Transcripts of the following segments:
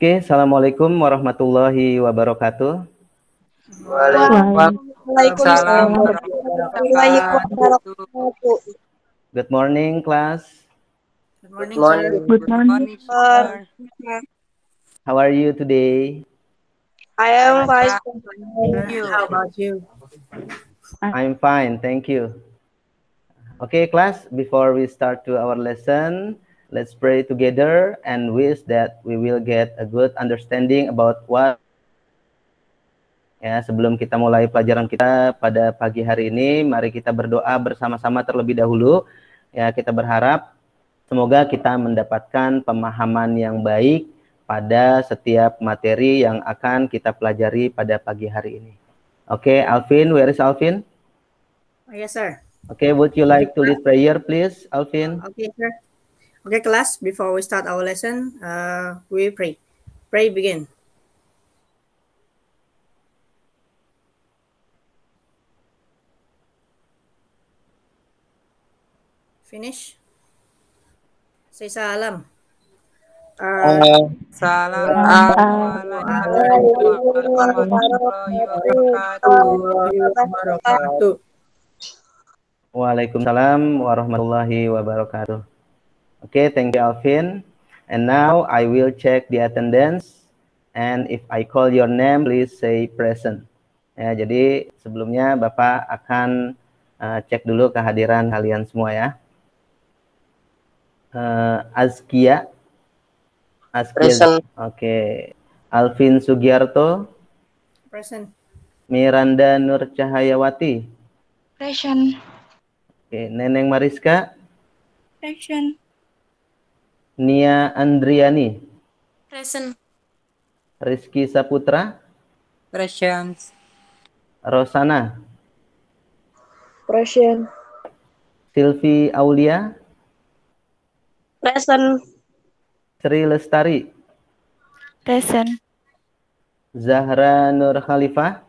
Oke, Assalamualaikum warahmatullahi wabarakatuh. Waalaikumsalam warahmatullahi wabarakatuh. Good morning, class. Good morning, sir. How are you today? I am fine. How about you? I'm fine, thank you. Okay, class, before we start to our lesson, let's pray together and wish that we will get a good understanding about what. Ya, sebelum kita mulai pelajaran kita pada pagi hari ini, mari kita berdoa bersama-sama terlebih dahulu. Ya, kita berharap semoga kita mendapatkan pemahaman yang baik pada setiap materi yang akan kita pelajari pada pagi hari ini. Oke, Alvin, where is Alvin? Yes, sir. Okay, would you like to lead prayer, please, Alvin? Okay, sir. Okay, class, before we start our lesson, we pray. Pray begin. Finish. Say salam. Waalaikumsalam warahmatullahi wabarakatuh. Okay, thank you, Alvin. And now I will check the attendance. And if I call your name, please say present. Ya, jadi sebelumnya Bapak akan cek dulu kehadiran kalian semua ya. Azkia. Present. Oke. Alvin Sugiarto. Present. Miranda Nur Cahayawati. Present. Oke. Neneng Mariska. Present. Nia Andriani. Present. Rizky Saputra. Present. Rosana. Present. Silvi Aulia. Present. Sri Lestari. Present. Zahra Nur Khalifah.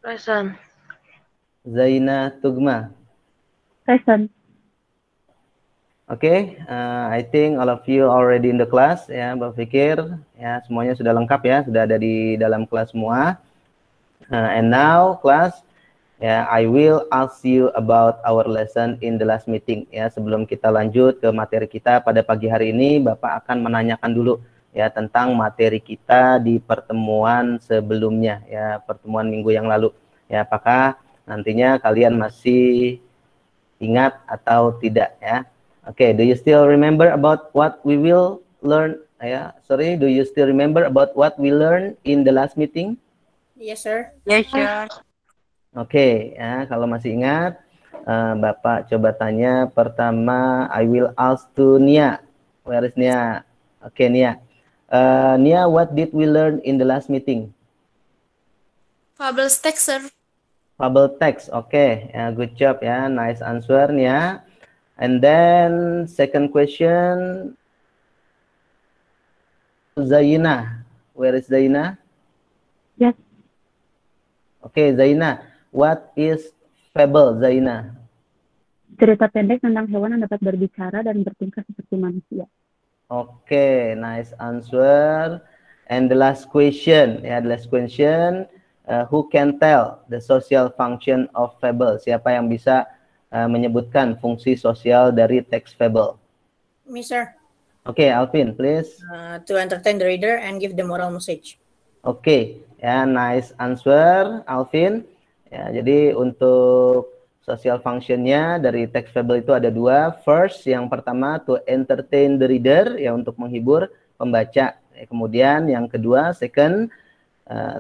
Present. Zaina Tugma. Present. Oke, I think all of you already in the class ya, berpikir ya semuanya sudah lengkap ya, sudah ada di dalam kelas semua. And now class, ya, I will ask you about our lesson in the last meeting ya. Sebelum kita lanjut ke materi kita pada pagi hari ini, Bapak akan menanyakan dulu ya tentang materi kita di pertemuan sebelumnya ya, pertemuan minggu yang lalu. Ya, apakah nantinya kalian masih ingat atau tidak ya? Okay, do you still remember about what we will learn? Do you still remember about what we learned in the last meeting? Yes, sir. Yes, sir. Oke, ya, kalau masih ingat, Bapak coba tanya pertama. I will ask to Nia. Where is Nia? Oke, Nia. Nia, what did we learn in the last meeting? Fable text, sir. Fable text. Oke, ya, good job ya. Nice answer, Nia. And then second question, Zaina. Where is Zaina? Yes. Oke, Zaina. What is fable, Zaina? Cerita pendek tentang hewan yang dapat berbicara dan bertingkah seperti manusia. Oke, nice answer. And the last question, ya, the last question, who can tell the social function of fable? Siapa yang bisa menyebutkan fungsi sosial dari teks fable? Me, sir. Oke, Alvin, please. To entertain the reader and give the moral message. Oke, ya, nice answer, Alvin. Ya, jadi untuk social functionnya dari text fable itu ada dua. First, yang pertama to entertain the reader, ya, untuk menghibur pembaca. Kemudian yang kedua, second,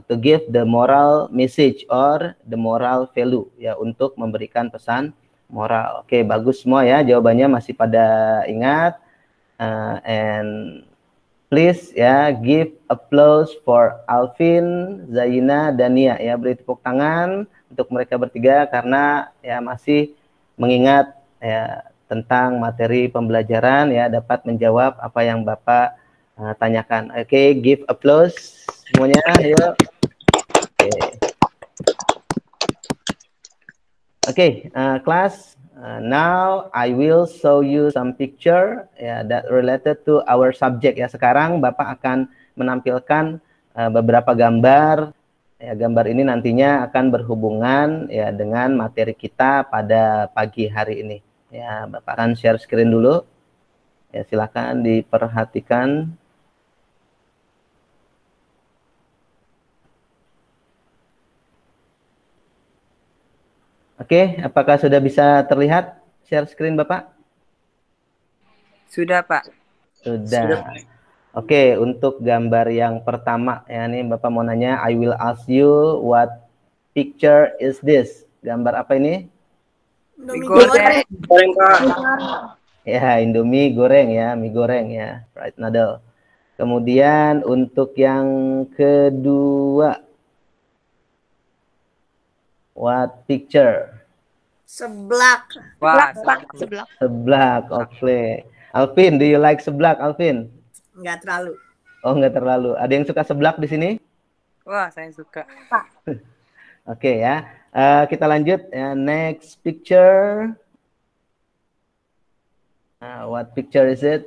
to give the moral message or the moral value, ya, untuk memberikan pesan moral. Oke, bagus semua ya, jawabannya masih pada ingat. And please ya, give applause for Alvin, Zaina, dan Nia ya. Beri tepuk tangan untuk mereka bertiga karena ya masih mengingat ya tentang materi pembelajaran ya, dapat menjawab apa yang Bapak tanyakan. Oke, give applause semuanya, ayo. Okay, class. Now I will show you some picture ya, that related to our subject ya. Sekarang Bapak akan menampilkan beberapa gambar. Ya, gambar ini nantinya akan berhubungan ya dengan materi kita pada pagi hari ini. Ya, Bapak akan share screen dulu. Ya, silakan diperhatikan. Oke, apakah sudah bisa terlihat share screen Bapak? Sudah, Pak. Sudah. Oke, untuk gambar yang pertama ya nih Bapak mau nanya, I will ask you what picture is this? Gambar apa ini? Indomie Goreng. Goreng, Kak. Ya, Indomie goreng ya, mie goreng ya, fried noodle. Kemudian untuk yang kedua, what picture? Seblak. Wah, Sebelah. Seblak, oke. Alvin, do you like seblak, Alvin? Nggak terlalu. Oh, nggak terlalu. Ada yang suka seblak di sini? wah, saya suka. Oke ya. Kita lanjut ya. Next picture. What picture is it?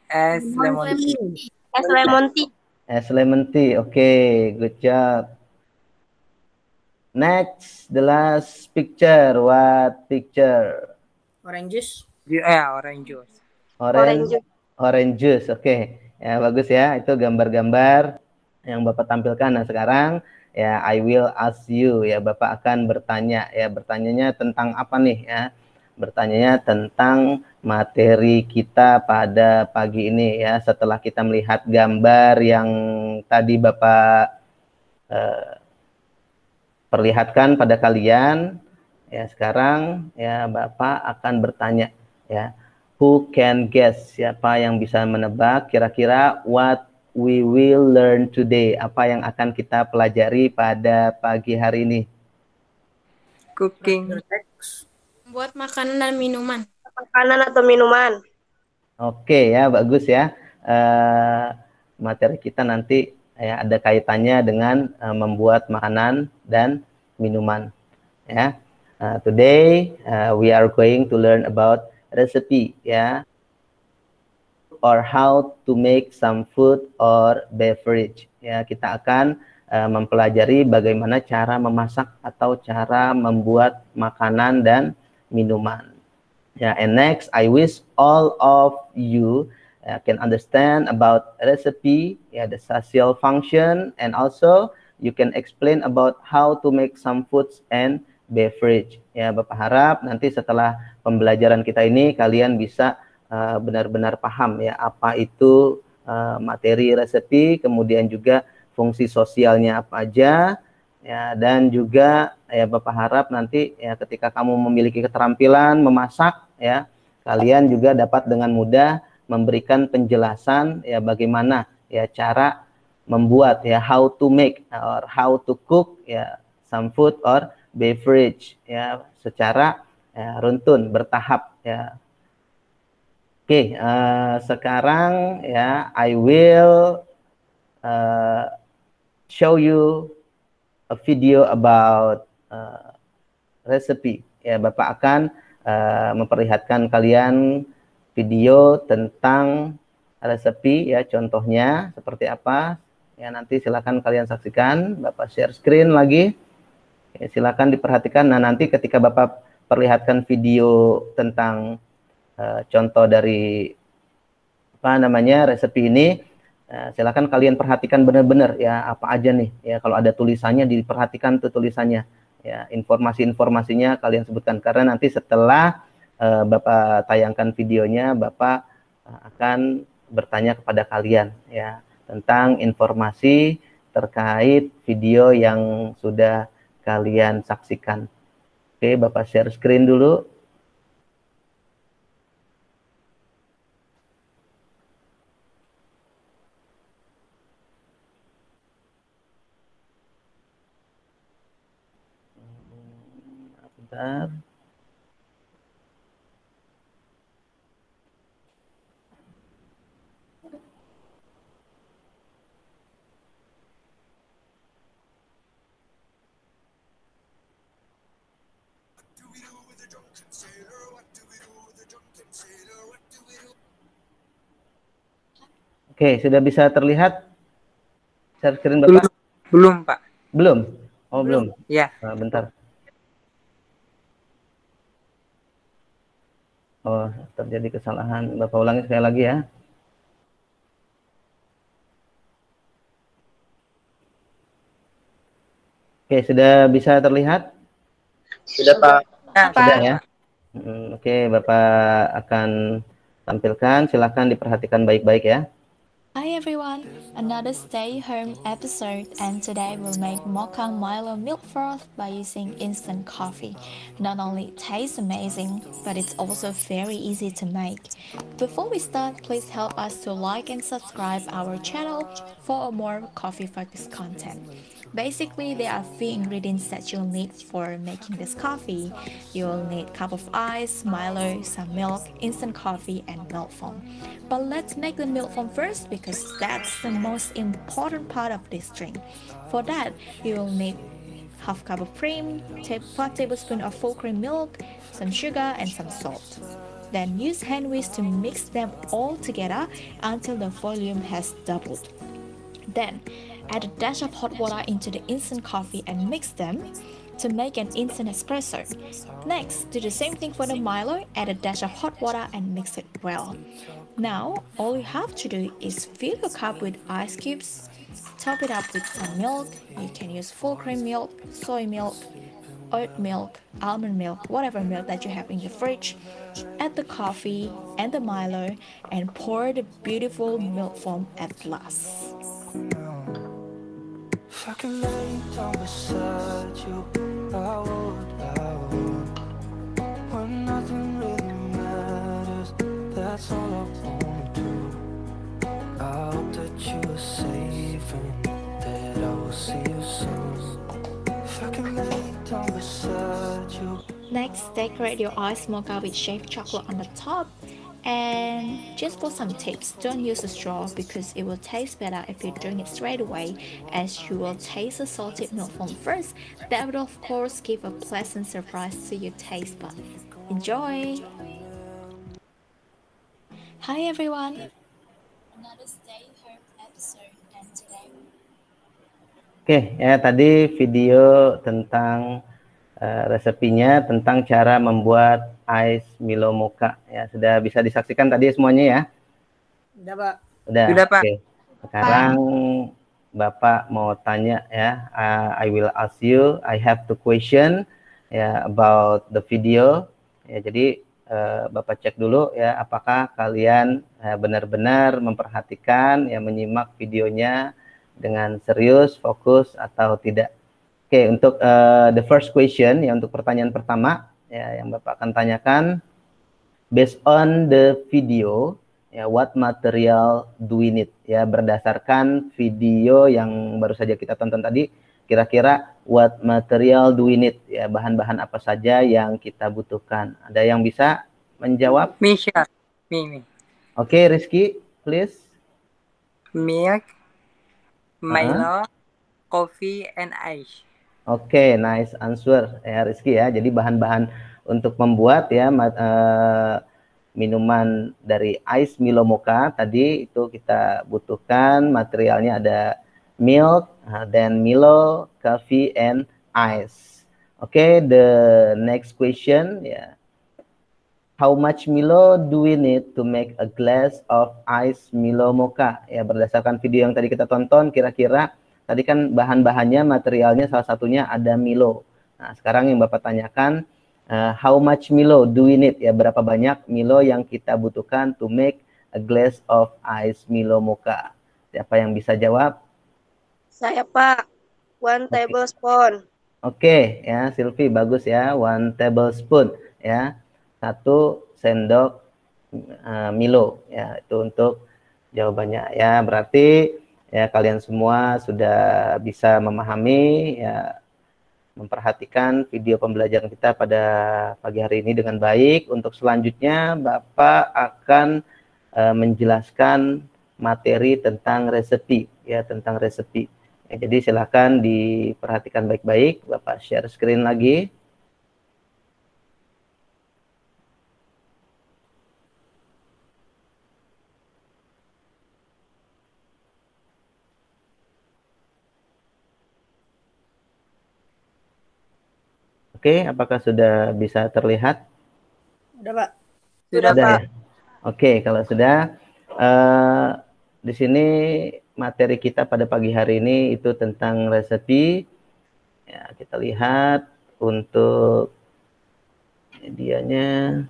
Es lemon tea. Es lemon tea. Es lemon tea. Oke, good job. Next, the last picture. What picture? Orange juice. Orange juice. Orange. Orange juice. Oke. Ya, bagus ya. Itu gambar-gambar yang Bapak tampilkan. Nah, sekarang ya I will ask you ya, Bapak akan bertanya ya. Bertanyanya tentang apa nih ya? Bertanyanya tentang materi kita pada pagi ini ya. Setelah kita melihat gambar yang tadi Bapak perlihatkan pada kalian ya, sekarang ya Bapak akan bertanya ya, who can guess, siapa yang bisa menebak kira-kira what we will learn today, apa yang akan kita pelajari pada pagi hari ini? Cooking. Buat makanan dan minuman. Makanan atau minuman. Oke ya, bagus ya. Materi kita nanti ya ada kaitannya dengan membuat makanan dan minuman ya. Today we are going to learn about recipe ya, or how to make some food or beverage ya. Kita akan mempelajari bagaimana cara memasak atau cara membuat makanan dan minuman. Yeah, and next, I wish all of you can understand about recipe, the social function, and also you can explain about how to make some foods and beverage. Ya, Bapak harap nanti setelah pembelajaran kita ini kalian bisa benar-benar paham ya apa itu materi resipi, kemudian juga fungsi sosialnya apa aja. Ya, dan juga ya Bapak harap nanti ya ketika kamu memiliki keterampilan memasak ya, kalian juga dapat dengan mudah memberikan penjelasan ya bagaimana ya cara membuat ya, how to make or how to cook ya some food or beverage ya secara runtun bertahap ya. Oke, sekarang ya I will show you a video about recipe ya. Bapak akan memperlihatkan kalian video tentang resepi ya, contohnya seperti apa ya, nanti silakan kalian saksikan. Bapak share screen lagi ya, silakan diperhatikan. Nah, nanti ketika Bapak perlihatkan video tentang contoh dari apa namanya resepi ini, silakan kalian perhatikan benar-benar ya apa aja nih ya, kalau ada tulisannya diperhatikan tuh tulisannya ya, informasi-informasinya kalian sebutkan, karena nanti setelah Bapak tayangkan videonya, Bapak akan bertanya kepada kalian ya tentang informasi terkait video yang sudah kalian saksikan. Oke, Bapak share screen dulu. Bentar. Oke, sudah bisa terlihat share screen Belum, Bapak? belum Pak. Belum? Oh, belum. Ya. Bentar. Oh, terjadi kesalahan. Bapak ulangi sekali lagi ya. Oke, sudah bisa terlihat? Sudah, Pak. Ya, Sudah ya? Oke, Bapak akan tampilkan. Silakan diperhatikan baik-baik ya. Hi everyone, another stay home episode, and today we'll make mocha Milo milk froth by using instant coffee. Not only it tastes amazing, but it's also very easy to make. Before we start, please help us to like and subscribe our channel for more coffee focused content. Basically, there are three ingredients that you'll need for making this coffee. You'll need cup of ice, Milo, some milk, instant coffee, and milk foam. But let's make the milk foam first because that's the most important part of this drink. For that, you'll need half cup of cream, 4 tablespoons of full cream milk, some sugar, and some salt. Then use hand whisk to mix them all together until the volume has doubled. Then add a dash of hot water into the instant coffee and mix them to make an instant espresso. Next, do the same thing for the Milo, add a dash of hot water and mix it well. Now, all you have to do is fill your cup with ice cubes, top it up with some milk. You can use full cream milk, soy milk, oat milk, almond milk, whatever milk that you have in your fridge. Add the coffee and the Milo and pour the beautiful milk foam at last. If I could lay down beside you, I would. When nothing really matters, that's all I wanna do. I hope that you are safe and that I will see you soon. If I could lay down beside you. Next, decorate your iced mocha with shaved chocolate on the top. And just for some tips, don't use a straw because it will taste better if you drink it straight away, as you will taste the salted milk foam first. That will of course give a pleasant surprise to your taste buds. Enjoy! Hi everyone! Another stay home episode, and today Oke, ya tadi video tentang resepinya, tentang cara membuat ice Milo mocha ya. Sudah bisa disaksikan tadi semuanya ya? Sudah, Pak. Sudah, Pak. Oke. Sekarang Bapak mau tanya ya. I will ask you, I have two question ya about the video. Ya, jadi Bapak cek dulu ya, apakah kalian benar-benar memperhatikan ya, menyimak videonya dengan serius, fokus atau tidak. Oke, untuk the first question, ya untuk pertanyaan pertama, ya yang Bapak akan tanyakan, based on the video, ya what material do we need? Ya berdasarkan video yang baru saja kita tonton tadi, kira-kira what material do we need? Ya bahan-bahan apa saja yang kita butuhkan? Ada yang bisa menjawab? Misha, Mimi. Oke, Rizky, please. Milk, Milo, coffee, and ice. Oke, nice answer ya Rizky ya. Jadi bahan-bahan untuk membuat ya minuman dari ice Milo mocha tadi itu kita butuhkan materialnya ada milk, then Milo, coffee, and ice. Oke, the next question ya. How much Milo do we need to make a glass of ice Milo mocha? Ya berdasarkan video yang tadi kita tonton, kira-kira tadi kan bahan-bahannya, materialnya salah satunya ada Milo. Nah, sekarang yang Bapak tanyakan, how much Milo do we need? Ya, berapa banyak Milo yang kita butuhkan to make a glass of ice Milo mocha? Siapa yang bisa jawab? Saya, Pak. 1 tablespoon. Oke, ya Silvi bagus ya, 1 tablespoon ya. 1 sendok Milo ya, itu untuk jawabannya ya. Berarti ya kalian semua sudah bisa memahami ya, memperhatikan video pembelajaran kita pada pagi hari ini dengan baik. Untuk selanjutnya Bapak akan menjelaskan materi tentang resepi ya, tentang resepi. Ya, jadi silakan diperhatikan baik-baik. Bapak share screen lagi. Oke, apakah sudah bisa terlihat? Udah, Pak. Sudah, Sudah Pak. ya? Oke, kalau sudah, di sini materi kita pada pagi hari ini itu tentang resepi. Ya, kita lihat untuk medianya.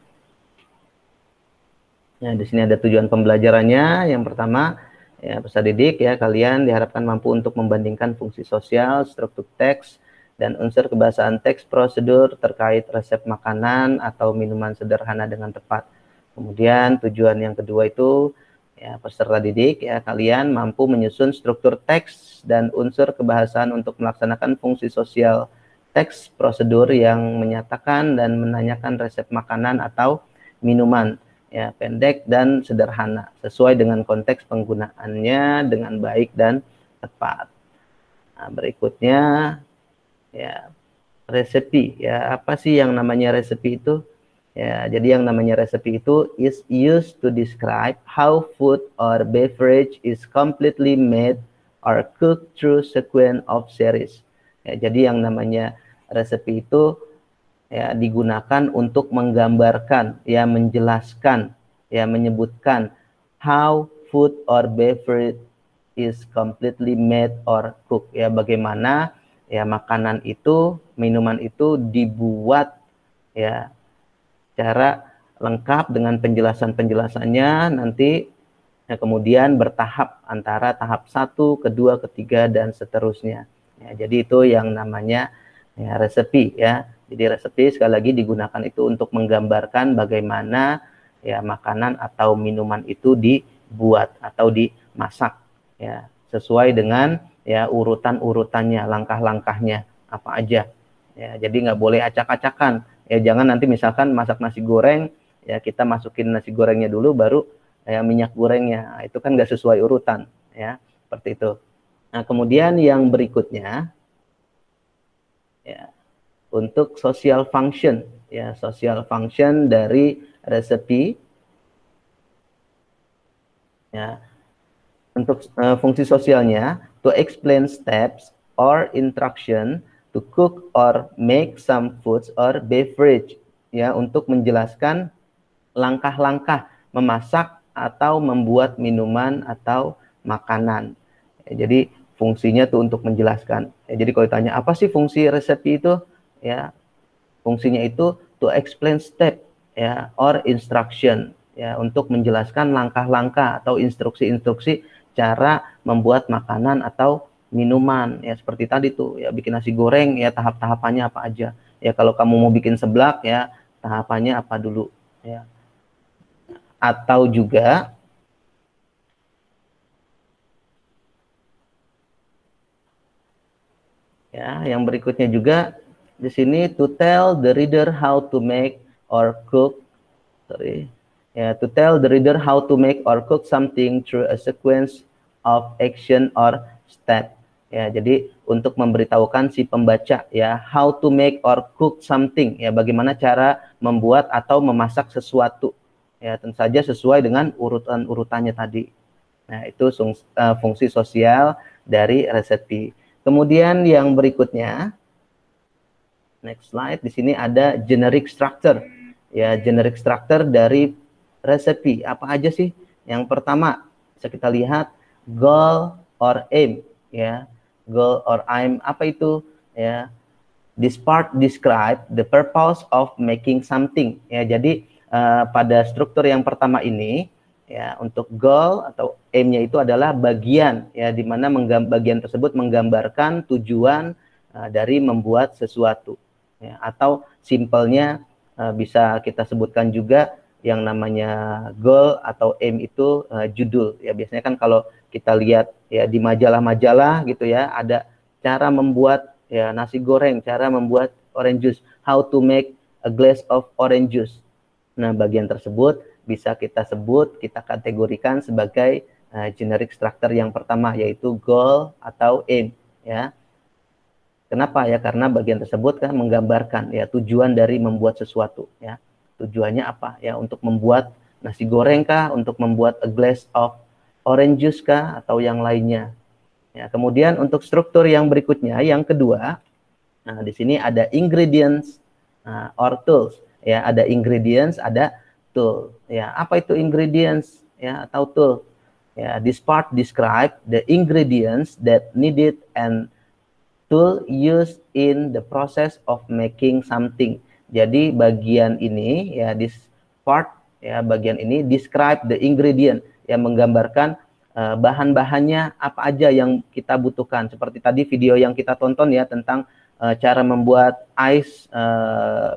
Ya, di sini ada tujuan pembelajarannya. Yang pertama, ya peserta didik ya, kalian diharapkan mampu untuk membandingkan fungsi sosial, struktur teks, dan unsur kebahasaan teks prosedur terkait resep makanan atau minuman sederhana dengan tepat. Kemudian tujuan yang kedua itu ya peserta didik ya, kalian mampu menyusun struktur teks dan unsur kebahasaan untuk melaksanakan fungsi sosial teks prosedur yang menyatakan dan menanyakan resep makanan atau minuman ya, pendek dan sederhana sesuai dengan konteks penggunaannya dengan baik dan tepat. Nah, berikutnya ya resepi ya, apa sih yang namanya resepi itu ya? Jadi yang namanya resepi itu is used to describe how food or beverage is completely made or cooked through sequence of series ya. Jadi yang namanya resepi itu ya digunakan untuk menggambarkan ya, menjelaskan ya, menyebutkan how food or beverage is completely made or cooked ya, bagaimana ya makanan itu, minuman itu dibuat ya secara lengkap dengan penjelasannya nanti ya, kemudian bertahap antara tahap 1, kedua, ketiga dan seterusnya ya. Jadi itu yang namanya ya resepi ya. Jadi resepi sekali lagi digunakan itu untuk menggambarkan bagaimana ya makanan atau minuman itu dibuat atau dimasak ya, sesuai dengan ya urutan-urutannya, langkah-langkahnya apa aja ya. Jadi nggak boleh acak-acakan ya, jangan nanti misalkan masak nasi goreng ya, kita masukin nasi gorengnya dulu baru ya minyak gorengnya. Nah, itu kan nggak sesuai urutan ya, seperti itu. Nah, kemudian yang berikutnya ya, untuk social function ya, social function dari resepi ya. Untuk fungsi sosialnya, to explain steps or instruction to cook or make some foods or beverage ya, untuk menjelaskan langkah-langkah memasak atau membuat minuman atau makanan ya. Jadi fungsinya tuh untuk menjelaskan ya. Jadi kalau ditanya apa sih fungsi resepi itu ya, fungsinya itu to explain step ya or instruction ya, untuk menjelaskan langkah-langkah atau instruksi-instruksi cara membuat makanan atau minuman ya, seperti tadi tuh ya, bikin nasi goreng ya tahap-tahapannya apa aja ya. Kalau kamu mau bikin seblak ya, tahapannya apa dulu ya. Atau juga ya, yang berikutnya juga di sini to tell the reader how to make or cook, ya, to tell the reader how to make or cook something through a sequence of action or step ya. Jadi untuk memberitahukan si pembaca ya, how to make or cook something ya, bagaimana cara membuat atau memasak sesuatu ya, tentu saja sesuai dengan urutan-urutannya tadi. Nah, itu fungsi sosial dari resepi. Kemudian yang berikutnya, next slide, di sini ada generic structure ya, generic structure dari resepi apa aja sih? Yang pertama bisa kita lihat goal or aim ya, goal or aim apa itu ya? This part describe the purpose of making something ya. Jadi pada struktur yang pertama ini ya, untuk goal atau aim-nya itu adalah bagian ya, di mana bagian tersebut menggambarkan tujuan dari membuat sesuatu ya, atau simpelnya bisa kita sebutkan juga yang namanya goal atau aim itu judul ya. Biasanya kan kalau kita lihat ya di majalah-majalah gitu ya, ada cara membuat ya nasi goreng, cara membuat orange juice, how to make a glass of orange juice. Nah, bagian tersebut bisa kita sebut, kita kategorikan sebagai generic structure yang pertama, yaitu goal atau aim ya. Kenapa ya? Karena bagian tersebut kan menggambarkan ya tujuan dari membuat sesuatu ya. Tujuannya apa ya? Untuk membuat nasi goreng kah? Untuk membuat a glass of orange juice kah? Atau yang lainnya. Ya, kemudian untuk struktur yang berikutnya, yang kedua, nah di sini ada ingredients or tools. Ya, ada ingredients, ada tool. Ya, apa itu ingredients ya atau tool? Ya, this part describe the ingredients that needed and tool used in the process of making something. Jadi bagian ini ya, this part ya, bagian ini describe the ingredient, yang menggambarkan bahan-bahannya apa aja yang kita butuhkan. Seperti tadi video yang kita tonton ya tentang cara membuat ice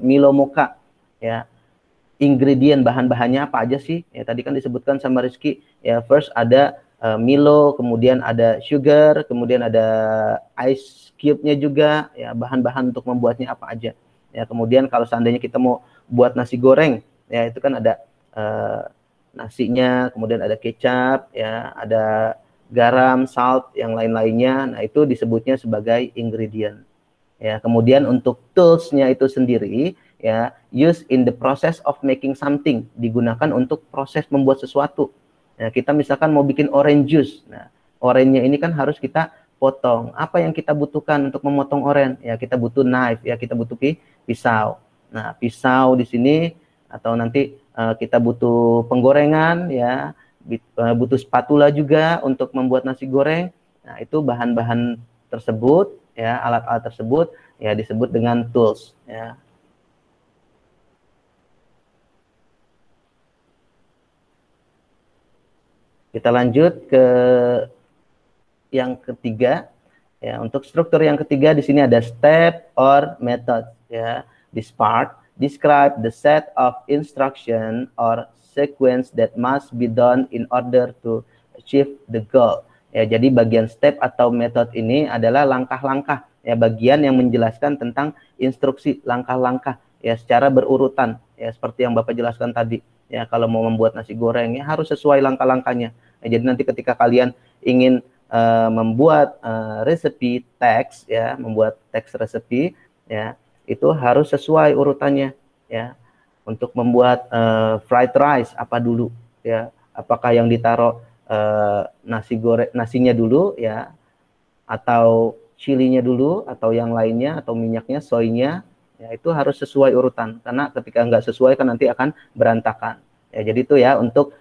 Milo Mocha ya. Ingredient bahan-bahannya apa aja sih? Ya tadi kan disebutkan sama Rizky ya, first ada Milo, kemudian ada sugar, kemudian ada ice cube-nya juga ya, bahan-bahan untuk membuatnya apa aja. Ya, kemudian kalau seandainya kita mau buat nasi goreng ya, itu kan ada nasinya, kemudian ada kecap, ya, ada garam, salt, yang lain-lainnya. Nah, itu disebutnya sebagai ingredient. Ya, kemudian untuk tools-nya itu sendiri, ya, use in the process of making something, digunakan untuk proses membuat sesuatu. Nah, kita misalkan mau bikin orange juice. Nah, orange-nya ini kan harus kita potong. Apa yang kita butuhkan untuk memotong orange? Ya, kita butuh knife, ya, kita butuh pisau. Nah, pisau di sini atau nanti kita butuh penggorengan, ya, butuh spatula juga untuk membuat nasi goreng. Nah, itu bahan-bahan tersebut, ya, alat-alat tersebut, ya, disebut dengan tools, ya. Kita lanjut ke yang ketiga, ya. Untuk struktur yang ketiga di sini ada step or method, ya. This part describe the set of instruction or sequence that must be done in order to achieve the goal. Ya, jadi bagian step atau method ini adalah langkah-langkah, ya, bagian yang menjelaskan tentang instruksi, langkah-langkah, ya, secara berurutan, ya, seperti yang Bapak jelaskan tadi. Ya, kalau mau membuat nasi goreng, ya, harus sesuai langkah-langkahnya. Ya, jadi nanti ketika kalian ingin membuat resepi teks, ya, membuat teks resepi, ya, itu harus sesuai urutannya, ya. Untuk membuat fried rice apa dulu, ya, apakah yang ditaruh nasinya dulu, ya, atau chilinya dulu, atau yang lainnya, atau minyaknya, soynya, ya, itu harus sesuai urutan, karena ketika nggak sesuai kan nanti akan berantakan, ya. Jadi itu ya untuk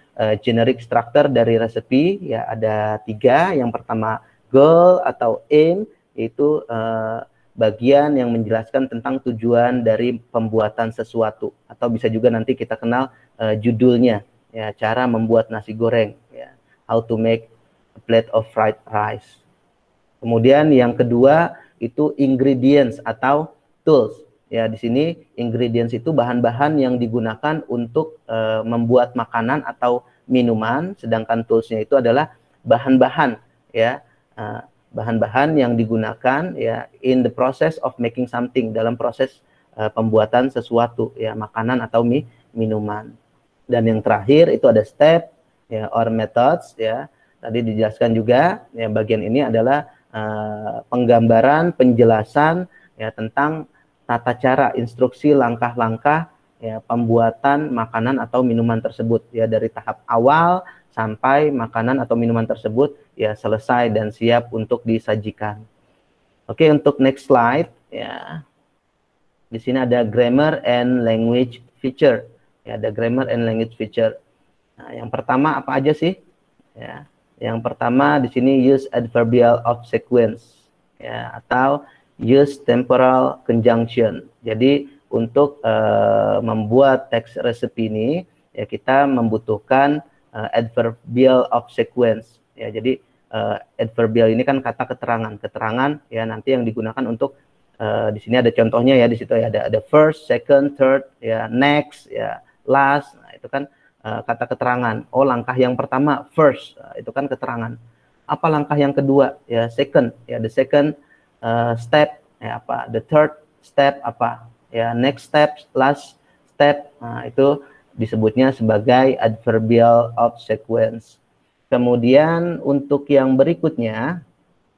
generic structure dari resepi, ya, ada 3. Yang pertama goal atau aim, yaitu bagian yang menjelaskan tentang tujuan dari pembuatan sesuatu, atau bisa juga nanti kita kenal judulnya, ya, cara membuat nasi goreng, ya, how to make a plate of fried rice. Kemudian yang kedua itu ingredients atau tools, ya. Di sini ingredients itu bahan-bahan yang digunakan untuk membuat makanan atau minuman, sedangkan toolsnya itu adalah bahan-bahan, ya, bahan-bahan yang digunakan, ya, in the process of making something, dalam proses pembuatan sesuatu, ya, makanan atau minuman. Dan yang terakhir itu ada step, ya, or methods, ya. Tadi dijelaskan juga, ya, bagian ini adalah penggambaran, penjelasan, ya, tentang tata cara, instruksi, langkah-langkah, ya, pembuatan makanan atau minuman tersebut, ya, dari tahap awal sampai makanan atau minuman tersebut, ya, selesai dan siap untuk disajikan. Oke, untuk next slide, ya. Di sini ada grammar and language feature. Ya, ada grammar and language feature. Nah, yang pertama apa aja sih? Ya, yang pertama di sini use adverbial of sequence, ya, atau use temporal conjunction. Jadi untuk membuat teks resepi ini, ya, kita membutuhkan adverbial of sequence, ya. Jadi adverbial ini kan kata keterangan, ya, nanti yang digunakan untuk di sini ada contohnya, ya, di situ, ya, ada first, second, third, ya, next, ya, last. Nah, itu kan kata keterangan. Oh, langkah yang pertama first, itu kan keterangan. Apa langkah yang kedua? Ya, second, ya, the second step, ya, apa? The third step apa? Ya, next step, last step. Nah, itu disebutnya sebagai adverbial of sequence. Kemudian untuk yang berikutnya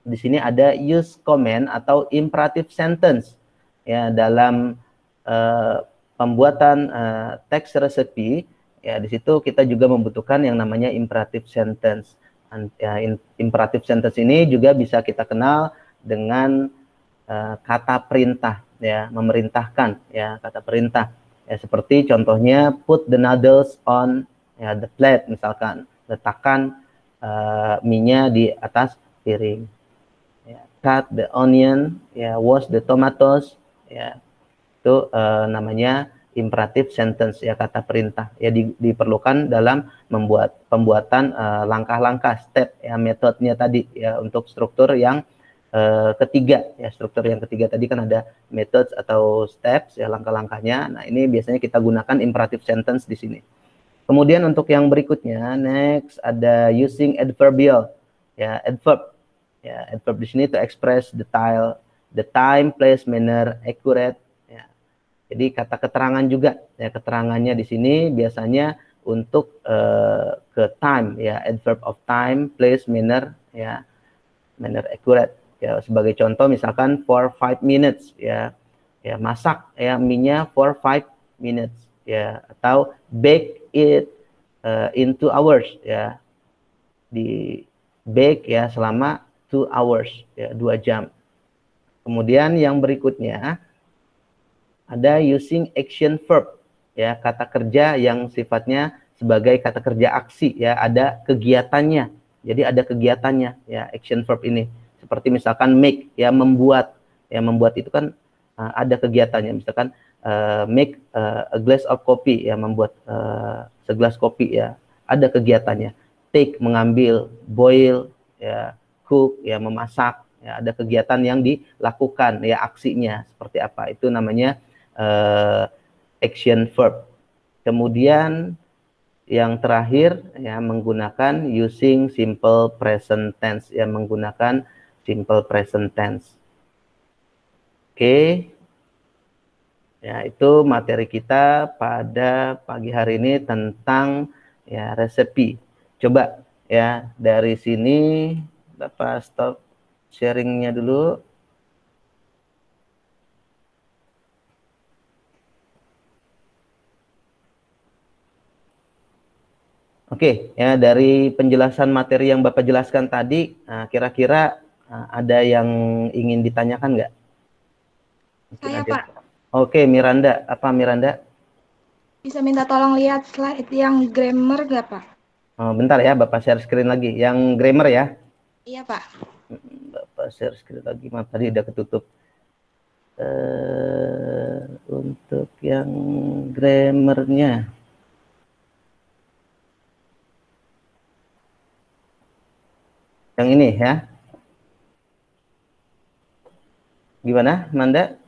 di sini ada use comment atau imperative sentence, ya, dalam pembuatan teks resepi, ya, di situ kita juga membutuhkan yang namanya imperative sentence. Ya, imperative sentence ini juga bisa kita kenal dengan kata perintah, ya, memerintahkan, ya, kata perintah. Ya, seperti contohnya put the noodles on, ya, the plate, misalkan letakkan mie-nya di atas piring. Ya, cut the onion, ya, wash the tomatoes, ya, itu namanya imperative sentence, ya, kata perintah, ya, diperlukan dalam pembuatan langkah-langkah, step, ya, metodenya tadi, ya, untuk struktur yang ketiga, ya, struktur yang ketiga tadi kan ada methods atau steps, ya, langkah-langkahnya. Nah, ini biasanya kita gunakan imperative sentence di sini. Kemudian untuk yang berikutnya, next ada using adverbial, ya, adverb. Ya, adverb di sini to express the time, place, manner, accurate. Ya. Jadi kata keterangan juga, ya, keterangannya di sini biasanya untuk ke time, ya, adverb of time, place, manner, ya, manner, accurate. Ya, sebagai contoh misalkan for 5 minutes, ya, ya, masak, ya, mie-nya for 5 minutes, ya, atau bake it in 2 hours, ya, di bake, ya, selama 2 hours, ya, 2 jam. Kemudian yang berikutnya ada using action verb, ya, kata kerja yang sifatnya sebagai kata kerja aksi, ya, ada kegiatannya. Jadi ada kegiatannya, ya, action verb ini. Seperti misalkan make, ya, membuat. Ya, membuat itu kan ada kegiatannya. Misalkan make a glass of coffee, ya, membuat segelas kopi, ya, ada kegiatannya. Take, mengambil, boil, ya, cook, ya, memasak, ya, ada kegiatan yang dilakukan, ya, aksinya seperti apa, itu namanya action verb. Kemudian yang terakhir, ya, menggunakan using simple present tense, ya, menggunakan simple present tense. Oke. Ya, itu materi kita pada pagi hari ini tentang, ya, resepi. Coba, ya, dari sini Bapak stop sharingnya dulu. Oke, ya, dari penjelasan materi yang Bapak jelaskan tadi, kira-kira ada yang ingin ditanyakan nggak? Saya, Pak. Oke, Miranda. Apa, Miranda? Bisa minta tolong lihat slide yang grammar nggak, Pak? Bentar ya, Bapak share screen lagi. Yang grammar ya? Iya, Pak. Bapak share screen lagi, maaf tadi udah ketutup. Untuk yang grammarnya. Yang ini ya. Gimana, Manda?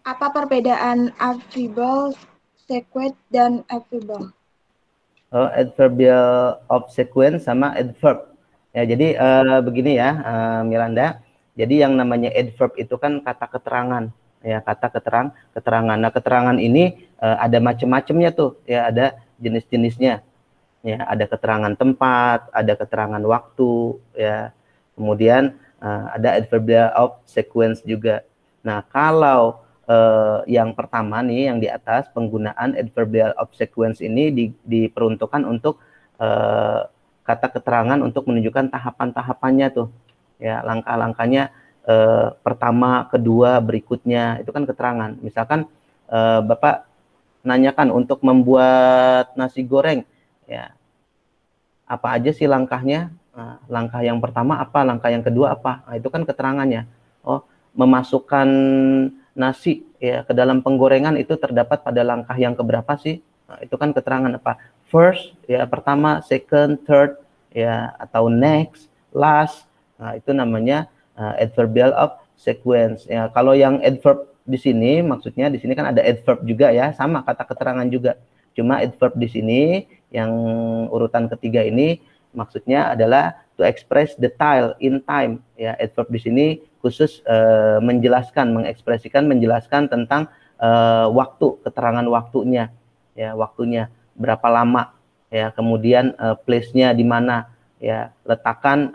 Apa perbedaan adverbial sequence dan adverbial? Adverbial of sequence sama adverb. Ya, jadi begini ya, Miranda. Jadi yang namanya adverb itu kan kata keterangan, ya, kata keterangan. Nah, keterangan ini ada macam-macamnya tuh, ya, ada jenis-jenisnya. Ya, ada keterangan tempat, ada keterangan waktu, ya. Kemudian ada adverbial of sequence juga. Nah, kalau yang pertama nih, yang di atas, penggunaan adverbial of sequence ini diperuntukkan untuk kata keterangan untuk menunjukkan tahapan-tahapannya tuh, ya, langkah-langkahnya, pertama, kedua, berikutnya, itu kan keterangan. Misalkan Bapak nanyakan untuk membuat nasi goreng, ya, apa aja sih langkahnya? Nah, langkah yang pertama apa? Langkah yang kedua apa? Nah, itu kan keterangannya. Oh, memasukkan nasi, ya, ke dalam penggorengan itu terdapat pada langkah yang keberapa sih? Nah, itu kan keterangan apa? First, ya, pertama, second, third, ya, atau next, last. Nah, itu namanya adverbial of sequence. Ya, kalau yang adverb di sini, maksudnya di sini kan ada adverb juga, ya, sama kata keterangan juga. Cuma adverb di sini yang urutan ketiga ini maksudnya adalah to express detail in time, ya. Adverb di sini khusus menjelaskan, menjelaskan tentang waktu, keterangan waktunya, ya, waktunya berapa lama, ya, kemudian place-nya di mana, ya, letakkan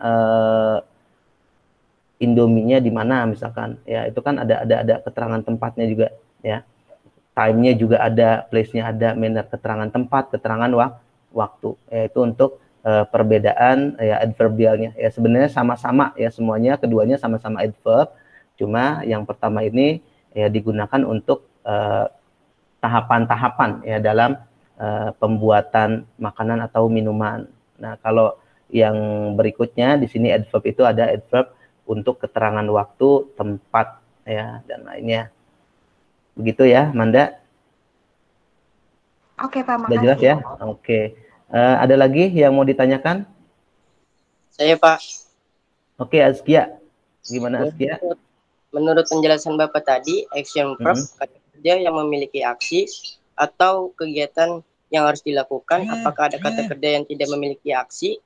Indominya di mana misalkan, ya, itu kan ada keterangan tempatnya juga, ya. Time-nya juga ada, place-nya ada, manner, keterangan tempat, keterangan waktu, yaitu untuk perbedaan, ya, adverbialnya. Ya, sebenarnya sama-sama, ya, semuanya, keduanya sama-sama adverb, cuma yang pertama ini, ya digunakan untuk tahapan-tahapan ya dalam pembuatan makanan atau minuman. Nah, kalau yang berikutnya di sini adverb itu ada adverb untuk keterangan waktu, tempat ya dan lainnya. Begitu ya, Manda? Oke, Pak, Sudah jelas makasih. ya? Oke. Ada lagi yang mau ditanyakan? Saya, Pak. Oke, Azkia. Gimana Azkia? Menurut penjelasan Bapak tadi, action verb kata kerja yang memiliki aksi atau kegiatan yang harus dilakukan, apakah ada kata kerja yang tidak memiliki aksi?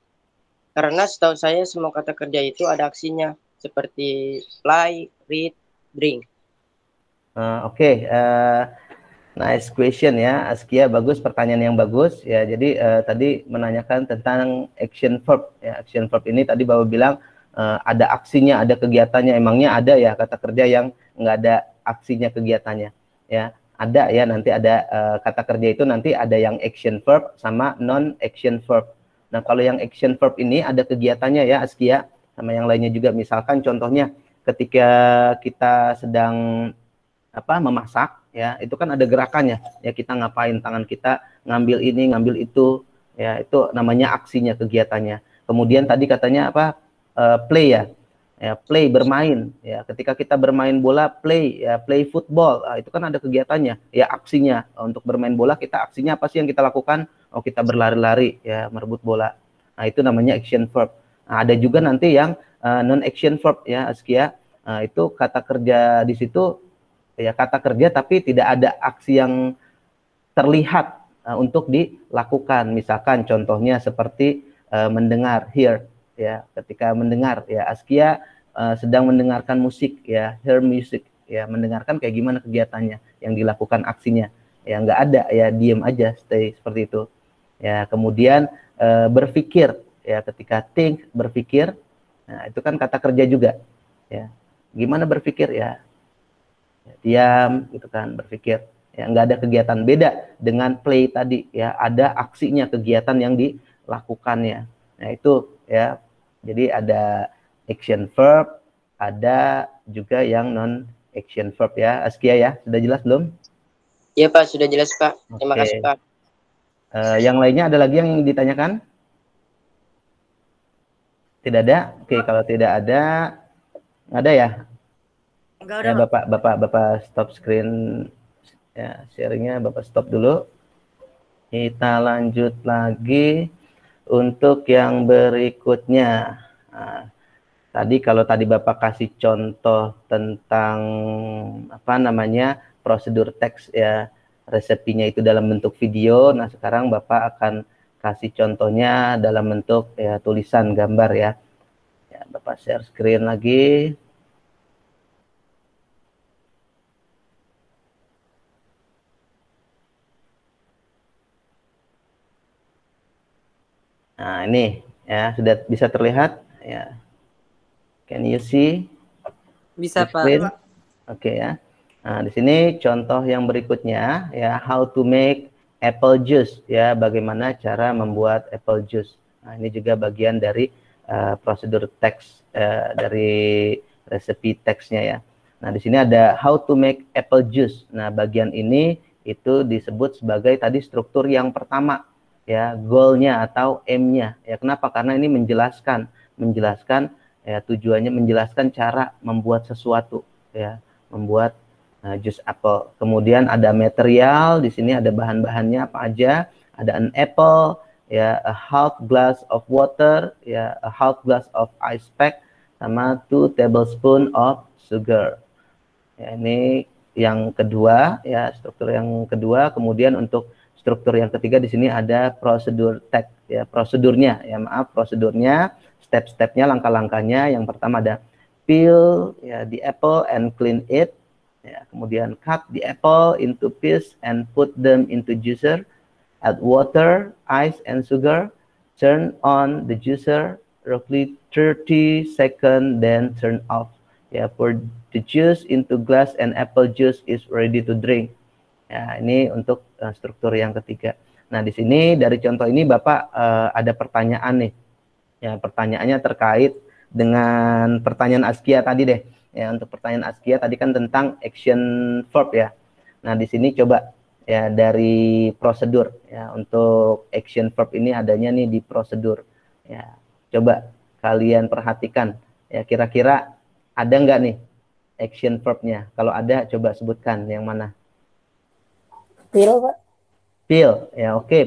Karena setahu saya semua kata kerja itu ada aksinya, seperti fly, read, drink. Oke, nice question ya, Askia. Bagus, pertanyaan yang bagus ya. Jadi tadi menanyakan tentang action verb. Ya, action verb ini tadi Bapak bilang ada aksinya, ada kegiatannya. Emangnya ada ya kata kerja yang nggak ada aksinya, kegiatannya? Ya, ada ya. Nanti ada kata kerja itu nanti ada yang action verb sama non action verb. Nah, kalau yang action verb ini ada kegiatannya ya, Askia, sama yang lainnya juga. Misalkan contohnya ketika kita sedang memasak ya, itu kan ada gerakannya ya, kita ngapain, tangan kita ngambil ini, ngambil itu ya, itu namanya aksinya, kegiatannya. Kemudian tadi katanya play ya, play, bermain ya, ketika kita bermain bola, play ya, play football. Itu kan ada kegiatannya ya, aksinya. Untuk bermain bola kita aksinya apa sih yang kita lakukan? Oh, kita berlari-lari ya, merebut bola. Nah, itu namanya action verb. Nah, ada juga nanti yang non action verb ya, Askia. Itu kata kerja di situ ya, kata kerja tapi tidak ada aksi yang terlihat untuk dilakukan. Misalkan contohnya seperti mendengar, hear ya, ketika mendengar ya, Askia sedang mendengarkan musik ya, hear music ya, mendengarkan kayak gimana kegiatannya yang dilakukan, aksinya ya, nggak ada ya, diem aja, stay seperti itu ya. Kemudian berpikir ya, ketika think, berpikir, nah itu kan kata kerja juga ya. Gimana berpikir ya, diam gitu kan, berpikir ya, nggak ada kegiatan. Beda dengan play tadi ya, ada aksinya, kegiatan yang dilakukannya. Nah itu ya, jadi ada action verb, ada juga yang non action verb ya, Askia ya. Sudah jelas belum? Iya, Pak, sudah jelas, Pak. Terima kasih, Pak. Yang lainnya ada lagi yang ditanyakan? Tidak ada? Oke, kalau tidak ada, nggak ada ya? Enggak Ya, ada, Bapak stop screen ya, sharingnya Bapak stop dulu. Kita lanjut lagi untuk yang berikutnya. Nah, kalau tadi Bapak kasih contoh tentang prosedur teks ya, resepinya itu dalam bentuk video. Nah, sekarang Bapak akan kasih contohnya dalam bentuk ya, tulisan, gambar ya. Ya, Bapak share screen lagi. Nah, ini ya, sudah bisa terlihat ya. Can you see? Bisa, Pak. Oke ya. Nah, di sini contoh yang berikutnya ya, how to make apple juice ya, bagaimana cara membuat apple juice. Nah, ini juga bagian dari prosedur teks dari resepi teksnya ya. Nah, di sini ada how to make apple juice. Nah, bagian ini itu disebut sebagai tadi struktur yang pertama ya, goalnya atau aim-nya ya. Kenapa? Karena ini menjelaskan ya, tujuannya menjelaskan cara membuat sesuatu ya, membuat jus apple. Kemudian ada material, di sini ada bahan-bahannya apa aja. Ada an apple ya, a half glass of water ya, a half glass of ice pack, sama 2 tablespoon of sugar. Ya, ini yang kedua ya, struktur yang kedua. Kemudian untuk struktur yang ketiga di sini ada prosedur teks ya, prosedurnya ya, prosedurnya, step-stepnya, langkah-langkahnya. Yang pertama ada peel ya, the apple and clean it ya, kemudian cut the apple into pieces and put them into juicer, add water, ice and sugar, turn on the juicer roughly 30 seconds, then turn off ya, pour the juice into glass and apple juice is ready to drink. Ya, ini untuk struktur yang ketiga. Nah, di sini dari contoh ini Bapak ada pertanyaan nih. Ya, pertanyaannya terkait dengan pertanyaan Askia tadi deh. ya untuk pertanyaan Askia tadi kan tentang action verb ya. Nah, di sini coba ya dari prosedur ya, untuk action verb ini adanya nih di prosedur. Ya, coba kalian perhatikan ya, kira-kira ada nggak nih action verb-nya? Kalau ada coba sebutkan yang mana? Peel, Pak. Peel, ya oke,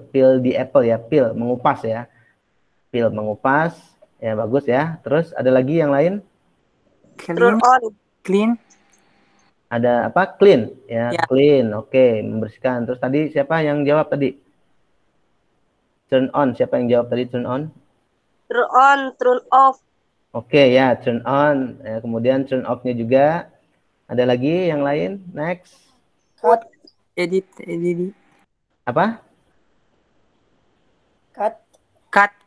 peel di apple ya, peel mengupas ya, peel mengupas, ya bagus ya. Terus ada lagi yang lain? Clean. Clean. Ada apa? Clean, ya, Ya. clean, oke, membersihkan. Terus tadi siapa yang jawab tadi? Turn on, siapa yang jawab tadi turn on? Turn on, turn off. Oke ya, turn on, ya, kemudian turn off-nya juga. Ada lagi yang lain? Next. Cut. Edit. Apa? Cut.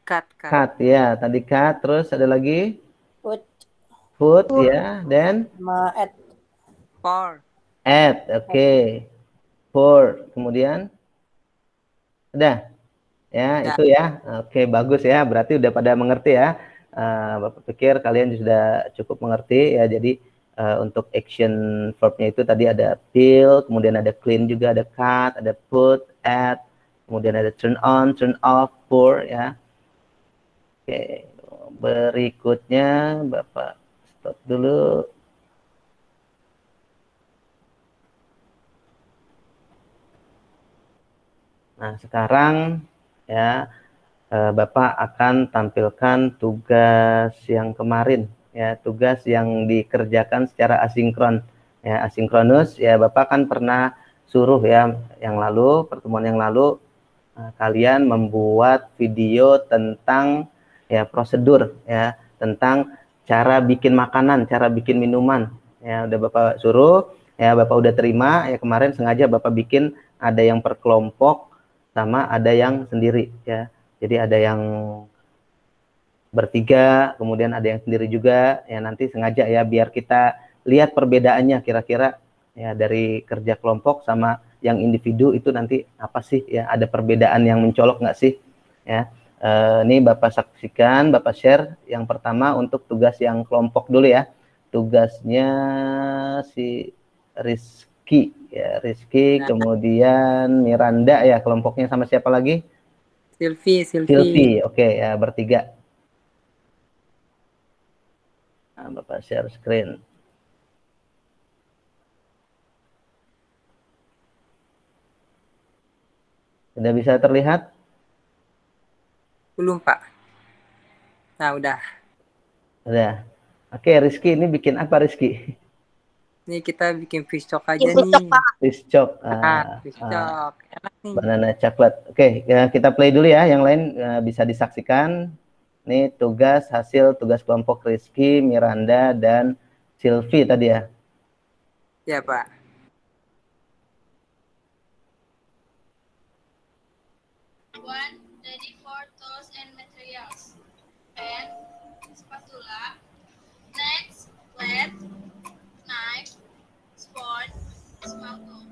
Cut ya, tadi cut. Terus ada lagi? Put. Ya, dan Add. Pour. Add, oke. Pour, kemudian udah ya, itu ya. Oke, bagus ya, berarti udah pada mengerti ya. Bapak pikir kalian sudah cukup mengerti ya. Jadi untuk action verb-nya itu tadi ada peel, kemudian ada clean juga, ada cut, ada put, add, kemudian ada turn on, turn off, pour ya. Oke, berikutnya Bapak stop dulu. Nah, sekarang ya Bapak akan tampilkan tugas yang kemarin ya, tugas yang dikerjakan secara asinkron ya, asinkronus ya. Bapak kan pernah suruh ya yang lalu, pertemuan yang lalu, kalian membuat video tentang ya prosedur ya, tentang cara bikin makanan, cara bikin minuman ya. Udah Bapak suruh ya, Bapak udah terima ya, kemarin sengaja Bapak bikin ada yang per kelompok sama ada yang sendiri ya. Jadi ada yang bertiga, kemudian ada yang sendiri juga ya. Nanti sengaja ya biar kita lihat perbedaannya kira-kira ya, dari kerja kelompok sama yang individu itu nanti apa sih ya, ada perbedaan yang mencolok nggak sih ya. Ini Bapak saksikan, Bapak share. Yang pertama untuk tugas yang kelompok dulu ya. Tugasnya si Rizky ya, Rizky, kemudian Miranda ya, kelompoknya sama siapa lagi? Silvi, oke ya, bertiga. Nah, Bapak share screen. Sudah bisa terlihat? Belum, Pak. Nah, udah. Udah. Oke, Rizky, ini bikin apa Rizky? Ini kita bikin fish chalk aja nih. Fish chalk. Fish chalk. Enak nih. Banana coklat. Oke, ya, kita play dulu ya. Yang lain bisa disaksikan. Ini tugas hasil tugas kelompok Rizky, Miranda, dan Silvi tadi ya. Ya, Pak. One, ready for tools and materials. Pen, spatula. Next, plate, knife, spoon, small bowl.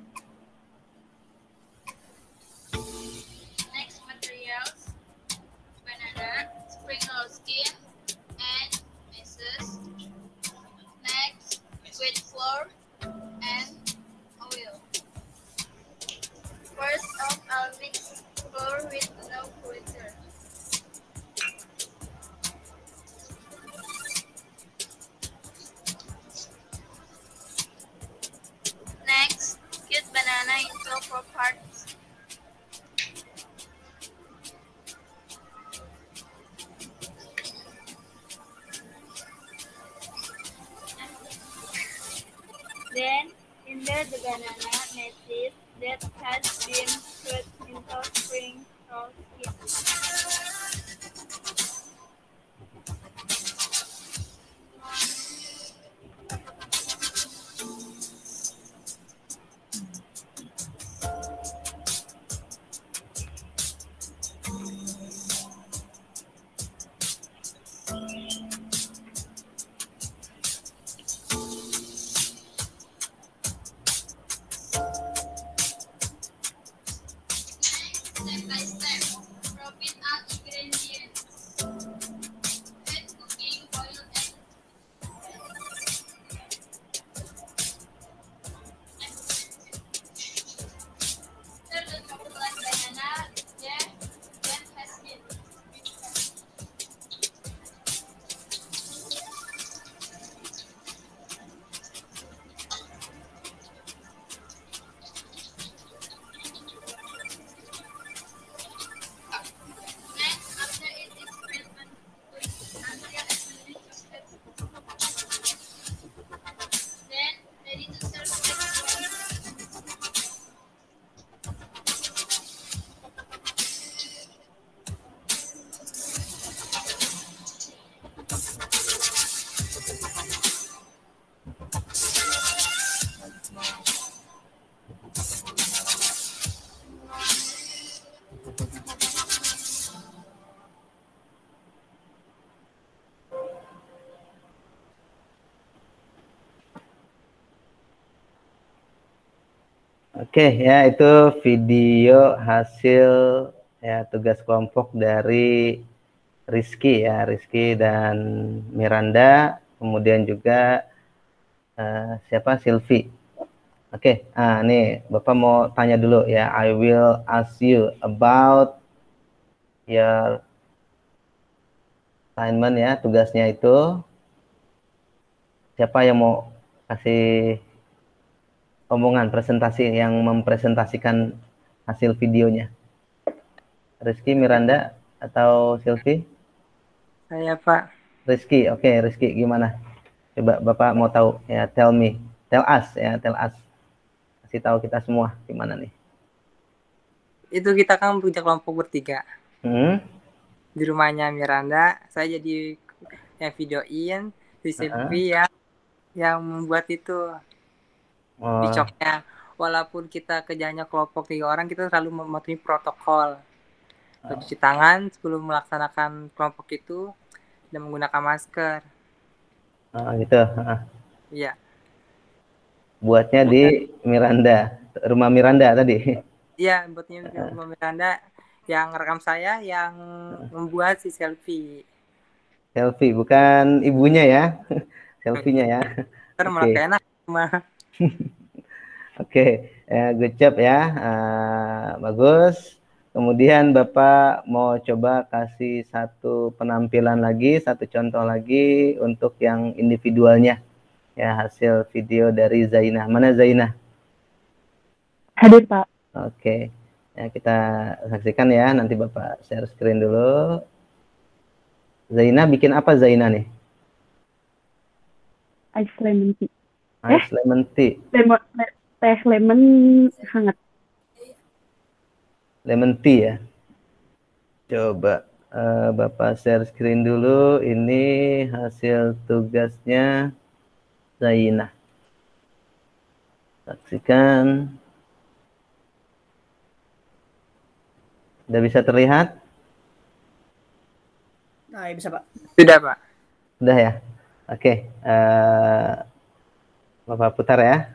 Next materials, banana, spring roll skin, and messes. Next, wheat flour and oil. First off, I'll mix flour with no water. Next, cut banana into 4 parts. Then, insert the banana messes that has been cut into spring roll skin. Step by step, profit all ingredients. Add cooking oil and Oke, ya itu video hasil ya tugas kelompok dari Rizky ya, Rizky dan Miranda, kemudian juga siapa Silvi. Oke, nih Bapak mau tanya dulu ya. I will ask you about your assignment ya, tugasnya itu. Siapa yang mau kasih omongan presentasi yang mempresentasikan hasil videonya? Rizky, Miranda, atau Silvi? Saya, Pak. Rizky, oke, Rizky gimana? Coba Bapak mau tahu ya, tell us ya, tell us. Kasih tahu kita semua gimana nih? Itu kita kan punya kelompok bertiga. Di rumahnya Miranda, saya jadi yang videoin, di Silvi yang membuat itu dicoknya. Walaupun kita kerjanya kelompok 3 orang, kita selalu mematuhi protokol. Cuci tangan sebelum melaksanakan kelompok itu dan menggunakan masker. Gitu. Iya. Buatnya di Miranda, rumah Miranda tadi. Iya, buatnya di rumah Miranda. Yang rekam saya, yang membuat si Selfie. Selfie, bukan ibunya ya. Selfie-nya ya. Ntar malah enak. Oke, good job ya. Bagus. Kemudian Bapak mau coba kasih satu penampilan lagi, satu contoh lagi untuk yang individualnya. Ya, hasil video dari Zainah. Mana Zainah? Hadir, Pak. Oke. Ya, kita saksikan ya. Nanti Bapak share screen dulu. Zainah bikin apa Zainah nih? Ice lemon tea. Ice lemon tea. Teh lemon hangat. Lemon tea ya. Coba Bapak share screen dulu. Ini hasil tugasnya Zainah. Saksikan. Sudah bisa terlihat? Nah, bisa Pak. Sudah Pak. Sudah ya. Oke. Bapak putar ya.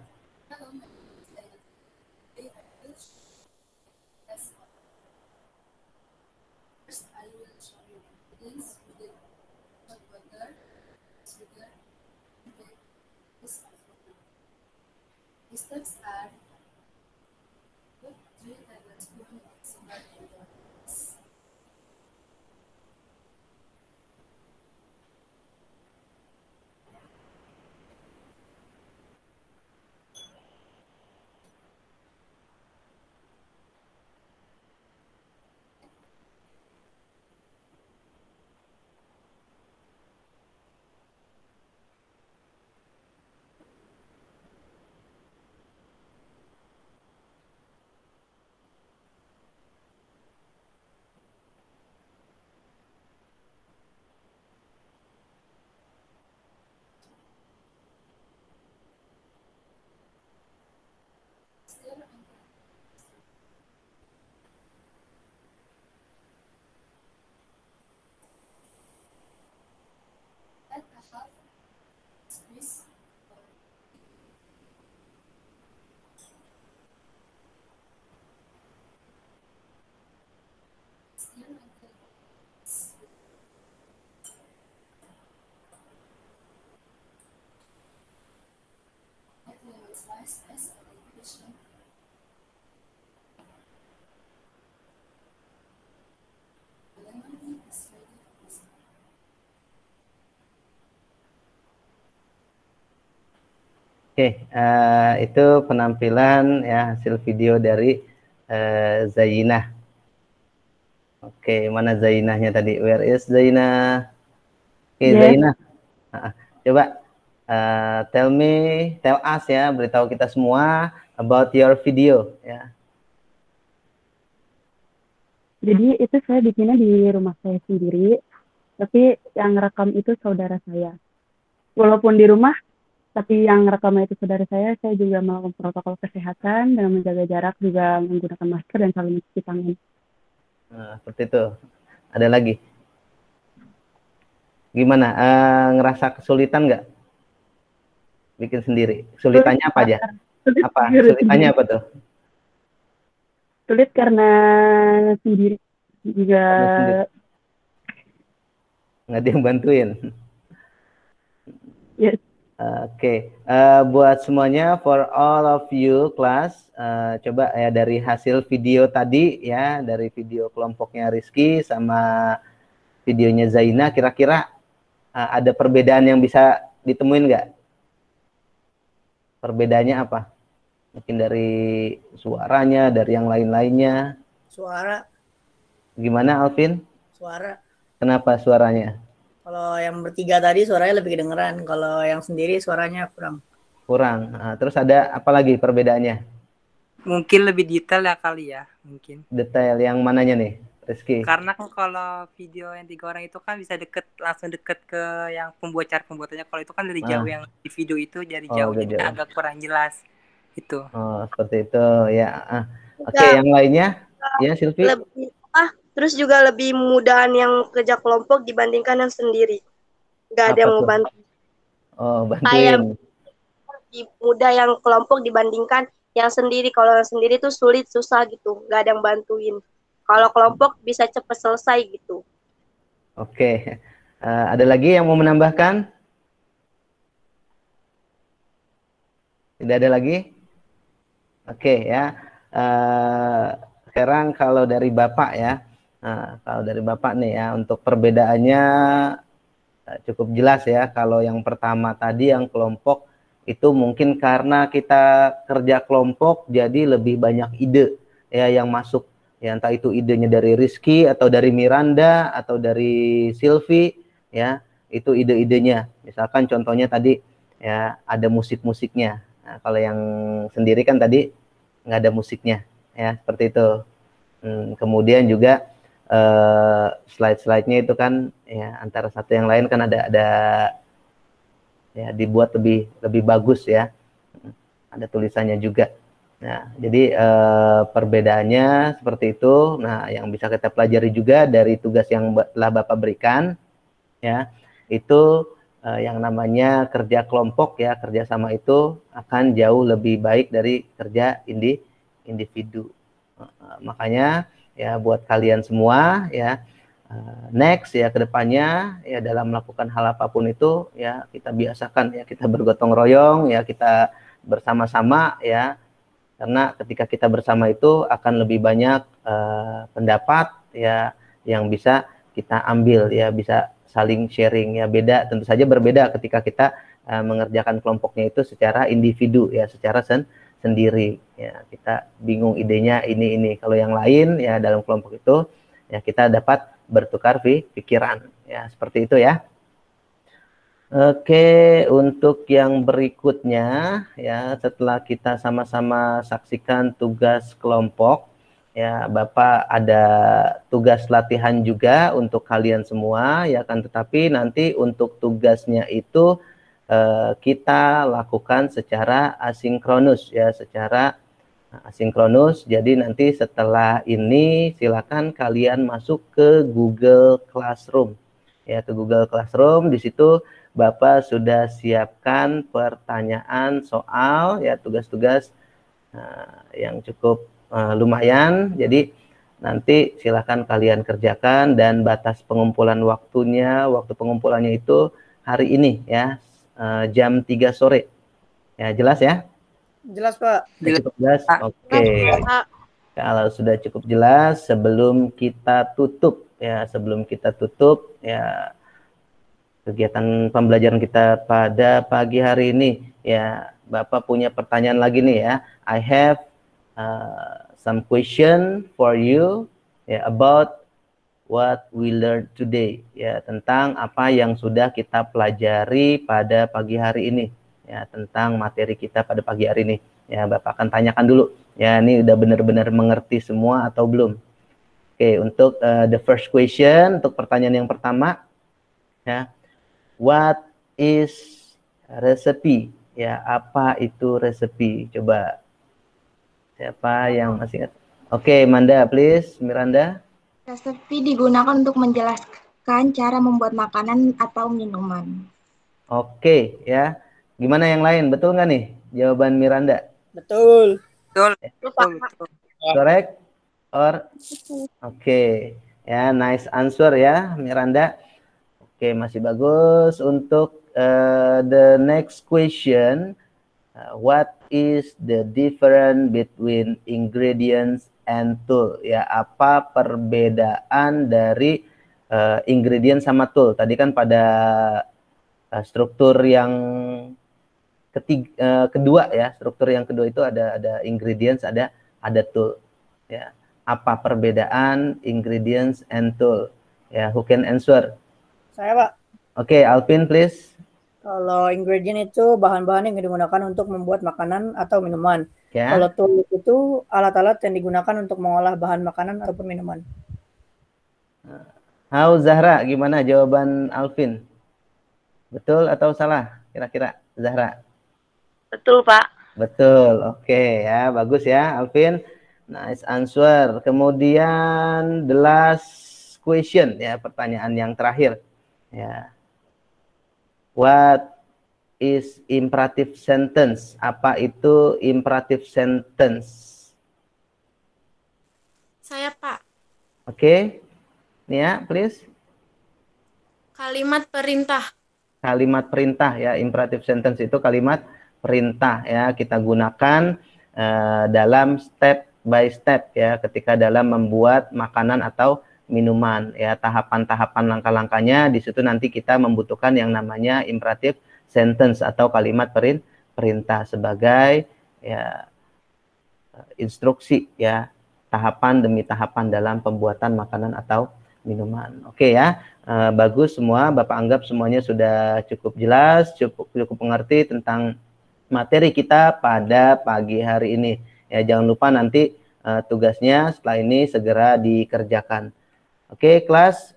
Oke, itu penampilan ya hasil video dari Zainah. Oke, mana Zainahnya tadi? Where is Zainah? Oke, Zainah. Coba tell us ya, beritahu kita semua about your video ya. Jadi itu saya bikinnya di rumah saya sendiri, tapi yang rekam itu saudara saya. Walaupun di rumah, tapi yang rekamnya itu saudara saya juga melakukan protokol kesehatan dengan menjaga jarak, juga menggunakan masker dan selalu mencuci tangan. Nah, seperti itu. Ada lagi? Gimana? Ngerasa kesulitan nggak? Bikin sendiri. Kesulitannya apa aja? Apa? Kesulitannya apa tuh? Sulit karena sendiri juga. Karena sendiri. Nggak ada yang bantuin. Yes. Oke, buat semuanya, for all of you kelas, coba ya dari hasil video tadi ya, dari video kelompoknya Rizky sama videonya Zaina, kira-kira ada perbedaan yang bisa ditemuin nggak? Perbedaannya apa? Mungkin dari suaranya, dari yang lain-lainnya. Suara. Gimana Alvin? Suara. Kenapa suaranya? Kalau yang bertiga tadi suaranya lebih kedengeran. Kalau yang sendiri suaranya kurang. Kurang. Terus ada apa lagi perbedaannya? Mungkin lebih detail ya kali ya, mungkin. Detail yang mananya nih, Rizky? Karena kan kalau video yang 3 orang itu kan bisa langsung deket ke yang pembuatannya. Kalau itu kan dari jauh, yang di video itu dari jauh, jadi agak kurang jelas. Itu. Oh, seperti itu ya. Oke, yang lainnya? Ya, Silvi? Terus juga lebih mudahan yang kerja kelompok dibandingkan yang sendiri. Nggak ada yang mau bantu. Oh, bantuin. Lebih mudah yang kelompok dibandingkan yang sendiri. Kalau yang sendiri tuh sulit, susah gitu. Nggak ada yang bantuin. Kalau kelompok bisa cepat selesai gitu. Oke. Ada lagi yang mau menambahkan? Tidak ada lagi? Oke ya. Sekarang kalau dari Bapak ya. Kalau dari Bapak nih ya, untuk perbedaannya cukup jelas ya. Kalau yang pertama tadi yang kelompok itu mungkin karena kita kerja kelompok jadi lebih banyak ide ya yang masuk. Ya, entah itu idenya dari Rizky atau dari Miranda atau dari Silvi ya, itu ide-idenya. Misalkan contohnya tadi ya ada musik-musiknya. Nah, kalau yang sendiri kan tadi nggak ada musiknya ya, seperti itu. Kemudian juga slide-slide-nya itu kan ya antara satu yang lain kan ada ya dibuat lebih bagus ya, ada tulisannya juga. Nah, jadi perbedaannya seperti itu. Nah, yang bisa kita pelajari juga dari tugas yang telah Bapak berikan ya, itu yang namanya kerja kelompok ya, kerjasama itu akan jauh lebih baik dari kerja individu. Makanya ya buat kalian semua ya, next ya kedepannya ya dalam melakukan hal apapun itu ya kita biasakan ya, kita bergotong royong ya, kita bersama-sama ya, karena ketika kita bersama itu akan lebih banyak pendapat ya yang bisa kita ambil ya, bisa saling sharing ya. Beda, tentu saja berbeda ketika kita mengerjakan kelompoknya itu secara individu ya, secara sendiri ya, kita bingung idenya ini. Kalau yang lain ya dalam kelompok itu ya kita dapat bertukar pikiran ya, seperti itu ya. Oke, untuk yang berikutnya ya, setelah kita sama-sama saksikan tugas kelompok ya, Bapak ada tugas latihan juga untuk kalian semua ya kan, tetapi nanti untuk tugasnya itu kita lakukan secara asinkronus ya, secara asinkronus. Jadi nanti setelah ini silakan kalian masuk ke Google Classroom ya, ke Google Classroom. Di situ Bapak sudah siapkan pertanyaan soal ya, tugas-tugas yang cukup lumayan. Jadi nanti silakan kalian kerjakan, dan batas pengumpulan waktunya, waktu pengumpulannya itu hari ini ya, jam 3 sore. Ya, jelas ya? Jelas, Pak. Cukup jelas? Oke. Kalau sudah cukup jelas, sebelum kita tutup ya, kegiatan pembelajaran kita pada pagi hari ini ya, Bapak punya pertanyaan lagi nih ya. I have some question for you ya, about what we learned today ya, tentang apa yang sudah kita pelajari pada pagi hari ini ya, tentang materi kita pada pagi hari ini ya. Bapak akan tanyakan dulu ya, ini udah benar-benar mengerti semua atau belum. Oke, untuk the first question, untuk pertanyaan yang pertama ya, what is recipe ya, apa itu resepi? Coba siapa yang masih ingat? Oke, Manda please. Miranda. Resepi digunakan untuk menjelaskan cara membuat makanan atau minuman. Oke ya. Gimana yang lain? Betul nggak nih jawaban Miranda? Betul. Betul. Correct? Or oke. Ya, nice answer ya, Miranda. Oke, masih bagus. Untuk the next question, what is the difference between ingredients and tool? Ya, apa perbedaan dari ingredient sama tool? Tadi kan pada struktur yang kedua ya, struktur yang kedua itu ada ingredients, ada tool. Ya, apa perbedaan ingredients and tool? Ya, who can answer? Saya, Pak. Oke, Alvin please. Kalau ingredient itu bahan-bahan yang digunakan untuk membuat makanan atau minuman. Ya. Kalau tool itu alat-alat yang digunakan untuk mengolah bahan makanan ataupun minuman. How Zahra, gimana jawaban Alvin? Betul atau salah kira-kira Zahra? Betul, Pak. Betul. Oke ya, bagus ya Alvin. Nice answer. Kemudian the last question ya, pertanyaan yang terakhir. Ya. What is imperative sentence? Apa itu imperative sentence? Saya, Pak. Oke. Nia, please. Kalimat perintah. Kalimat perintah ya, imperative sentence itu kalimat perintah ya, kita gunakan dalam step by step ya, ketika dalam membuat makanan atau minuman ya, tahapan-tahapan langkah-langkahnya di situ nanti kita membutuhkan yang namanya imperative sentence atau kalimat perintah sebagai ya instruksi ya, tahapan demi tahapan dalam pembuatan makanan atau minuman. Oke ya, bagus semua, Bapak anggap semuanya sudah cukup jelas, cukup mengerti tentang materi kita pada pagi hari ini. Ya, jangan lupa nanti tugasnya setelah ini segera dikerjakan. Oke, kelas,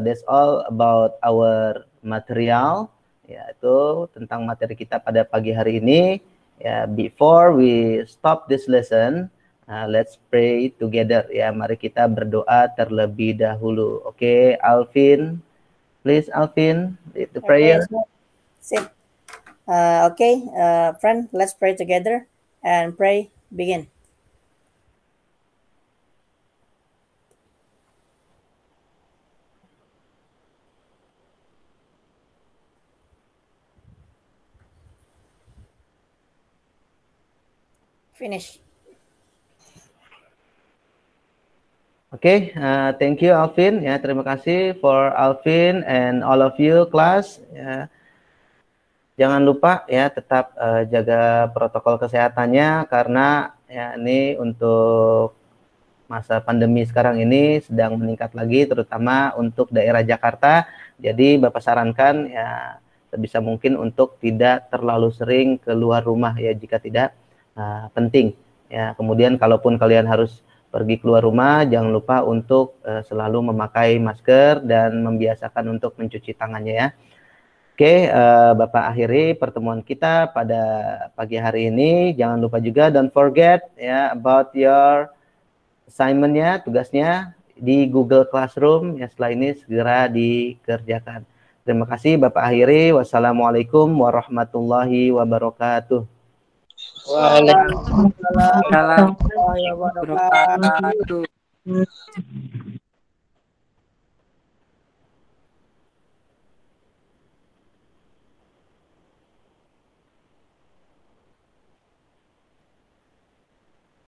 that's all about our material. Ya, itu tentang materi kita pada pagi hari ini. Ya, before we stop this lesson, let's pray together. Ya, mari kita berdoa terlebih dahulu. Oke, Alvin, please Alvin, lead the prayer. Friend, let's pray together and pray. Begin. Finish. Oke, thank you Alvin. Ya, terima kasih for Alvin and all of you class. Ya. Jangan lupa ya tetap jaga protokol kesehatannya karena ya ini untuk masa pandemi sekarang ini sedang meningkat lagi terutama untuk daerah Jakarta. Jadi Bapak sarankan ya sebisa mungkin untuk tidak terlalu sering keluar rumah ya jika tidak penting. Ya, kemudian kalaupun kalian harus pergi keluar rumah, jangan lupa untuk selalu memakai masker dan membiasakan untuk mencuci tangannya ya. Oke, Bapak akhiri pertemuan kita pada pagi hari ini. Jangan lupa juga don't forget ya about your assignment-nya, tugasnya di Google Classroom ya, setelah ini segera dikerjakan. Terima kasih Bapak akhiri. Wassalamualaikum warahmatullahi wabarakatuh. Waalaikumsalam warahmatullahi wabarakatuh.